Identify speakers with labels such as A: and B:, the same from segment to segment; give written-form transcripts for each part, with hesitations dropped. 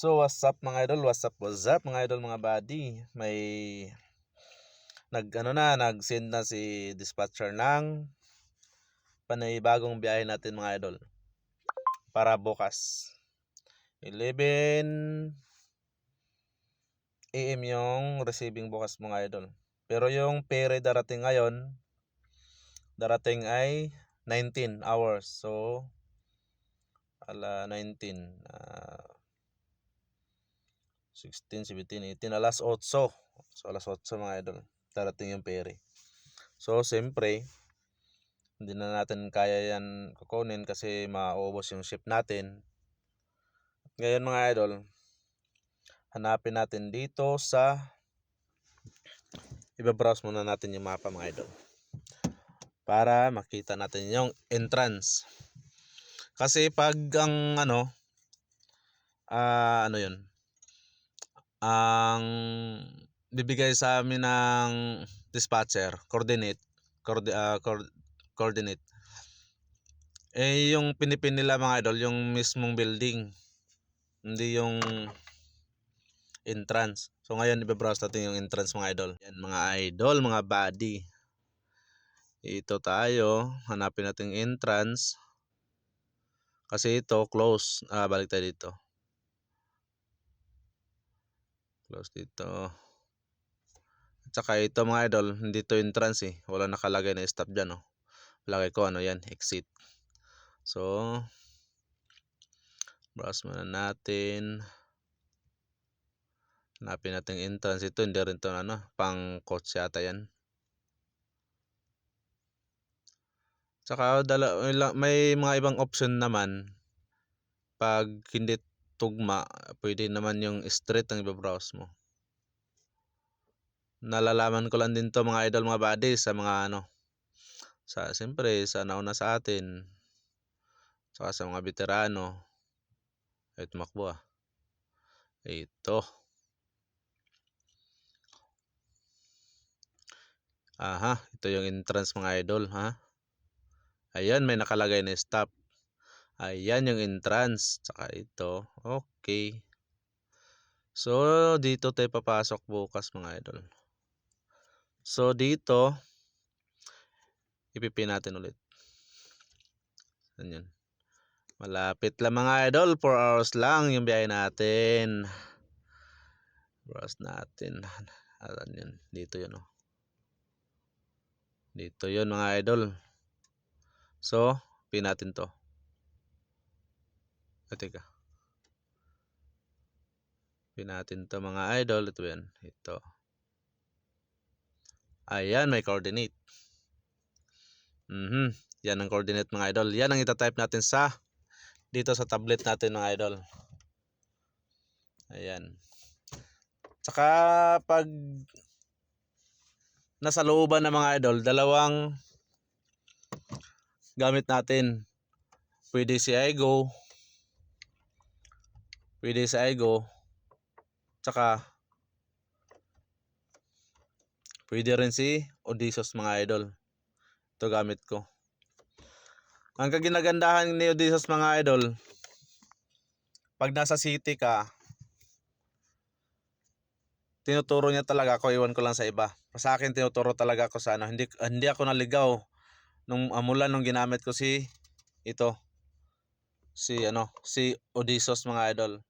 A: So what's up mga idol, what's up mga idol, mga buddy. May nag-send na si dispatcher ng panibagong biyahe natin mga idol para bukas 11 AM yung receiving bukas mga idol. Pero yung pere darating ay 19 hours. So 19 16, 17, 18, alas 8. So alas 8 mga idol darating yung pere. So siyempre hindi na natin kaya yan kukunin kasi maubos yung ship natin. Ngayon mga idol, hanapin natin dito sa ibabrowse muna natin yung mapa mga idol para makita natin yung entrance. Kasi pag ang yun, ang bibigay sa amin ng dispatcher coordinate yung pinipin nila mga idol yung mismong building, hindi yung entrance. So ngayon ibabrowse natin yung entrance mga idol. Yan mga idol, mga buddy, ito tayo, hanapin natin yung entrance kasi ito close. Balik tayo dito, close dito. At saka ito mga idol, hindi to entrance wala nakalagay na stop dyan palagay ko yan, exit. So browse muna natin, hanapin natin entrance. Ito hindi rin to pang coach yata yan. Saka may mga ibang option naman. Pag hindi tugma, pwede naman yung straight ang ibabrowse mo. Nalalaman ko lang din to mga idol, mga buddy, sa mga siyempre sa nauna sa atin, saka sa mga veterano. Ay tumakbo ito. Ito yung entrance mga idol Ayan, may nakalagay na stop. Ayan yung entrance. Saka ito. Okay. So dito tayo papasok bukas mga idol. So dito ipipin natin ulit. Ayan. Malapit lang mga idol, 4 hours lang yung biyahe natin. Browse natin. Ayan, dito yun Dito yun mga idol. So pin natin to. Teka, pin natin to mga idol. Ito yan, ito. Ayan, may coordinate. Yan ang coordinate mga idol. Yan ang itatype natin dito sa tablet natin mga idol. Ayan. Saka pag nasa looban ng mga idol, dalawang gamit natin. Pwede si iGo. Saka pwede rin si Odysseus mga idol. Ito gamit ko. Ang kaginagandahan ni Odysseus mga idol, pag nasa city ka, tinuturo niya talaga ako, iwan ko lang sa iba. Sa akin tinuturo talaga ako sa hindi ako naligaw mula nung ginamit ko si Odysseus mga idol.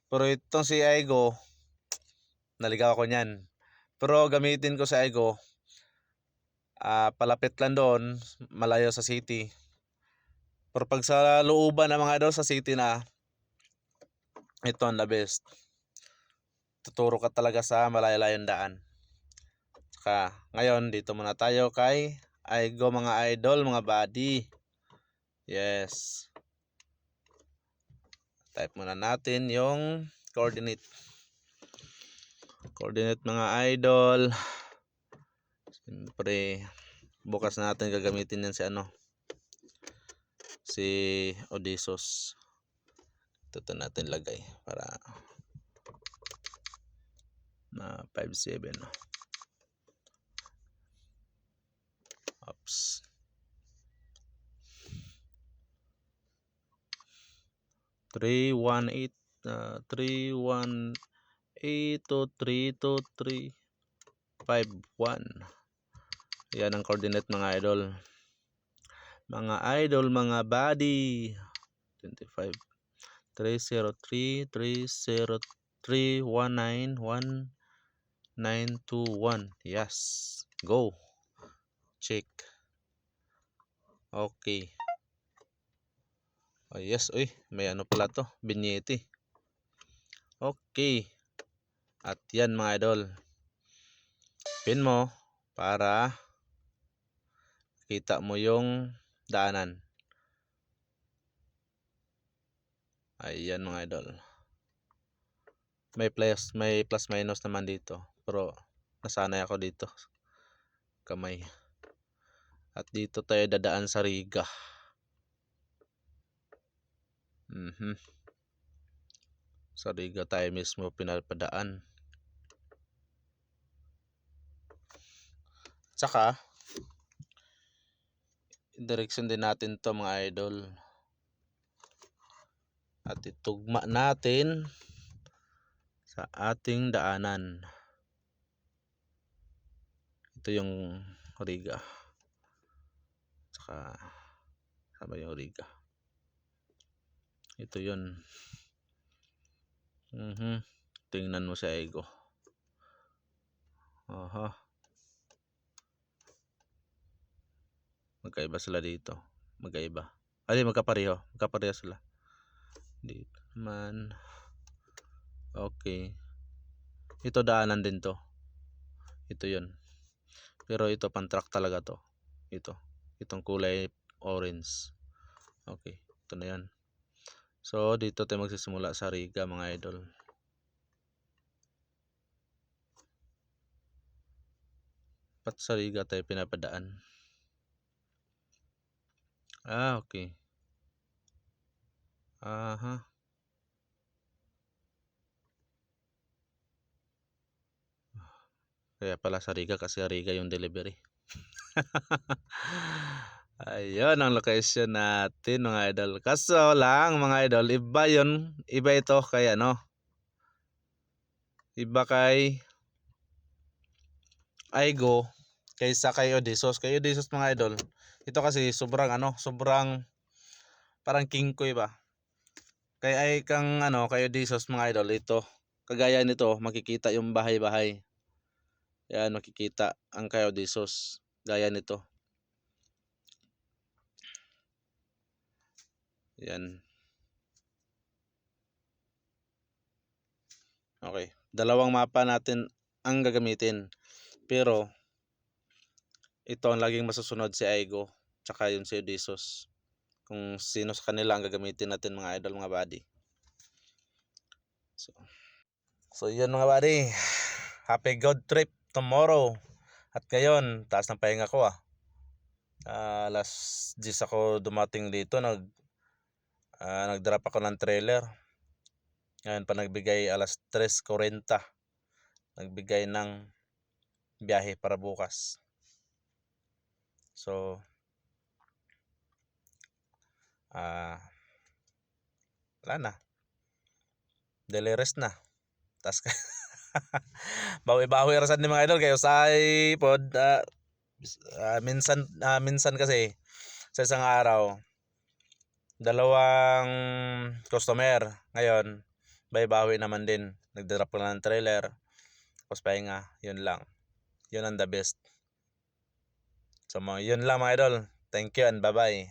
A: Pero itong si iGo, naligaw ako niyan. Pero gamitin ko sa iGo, palapit lang doon, malayo sa city. Pero pag sa looban ng mga idol, sa city na, ito ang the best. Tuturo ka talaga sa malayo-layong daan. Saka ngayon dito muna tayo kay iGo mga idol, mga buddy. Yes. Type muna natin yung coordinate mga idol. Siyempre bukas natin gagamitin yan si Odysseus. Ito natin lagay para na 57. Oops. Three, 1, 8. 31823235 yan ang coordinate mga idol, mga buddy. 25 303 303 191 921. Yes, go check. Okay. Oh yes, uy, may ano pala to, binyete. Okay. At yan mga idol, pin mo para kita mo yung daanan. Ayan mga idol, may plus minus naman dito, pero nasanay ako dito kamay. At dito tayo dadaan sa Riga. Sa Riga tayo mismo pinapadaan. Tsaka direksyon din natin to mga idol, at itugma natin sa ating daanan. Ito yung Riga, tsaka sama yung Riga, ito yun. Tingnan mo sa Aigo. Magkaiba sila dito, magkaiba. Ay, magkapareho sila dito naman. Okay, ito daanan din to, ito yun, pero ito pang truck talaga to, itong kulay orange. Okay, ito na yan. So dito tayo magsisimula sa Riga mga idol. Pat sa Riga tayo pinapadaan. Okay. Kaya pala sa Riga, kasi Riga yung delivery. Ayun ang location natin mga idol. Kaso lang mga idol, iba yun, iba ito kay ano, iba kay Aigo kaysa kay Odysseus. Kay Odysseus mga idol, ito kasi sobrang parang kingkoy ba. Kay Odysseus mga idol, ito kagaya nito, makikita yung bahay-bahay. Yan, makikita ang kay Odysseus gaya nito. Yan. Okay, dalawang mapa natin ang gagamitin, pero ito ang laging masusunod, si Aigo tsaka yung si Odysseus, kung sino sa kanila ang gagamitin natin mga idol, mga buddy. So yun mga buddy, happy good trip tomorrow. At ngayon, taas ng pahinga ko alas 10 ako dumating dito, nag-drop ako ng trailer. Ngayon pa nagbigay alas 3:40, nagbigay ng biyahe para bukas. So wala na, daily rest na. Tas bawi-bawi rasan ni mga idol kayo sa pod. Minsan kasi sa isang araw dalawang customer, ngayon bawi-bawi naman din, nagdrop ko ng trailer tapos pahinga. Yun lang, yun ang the best. So yun lang mga idol, thank you and bye bye.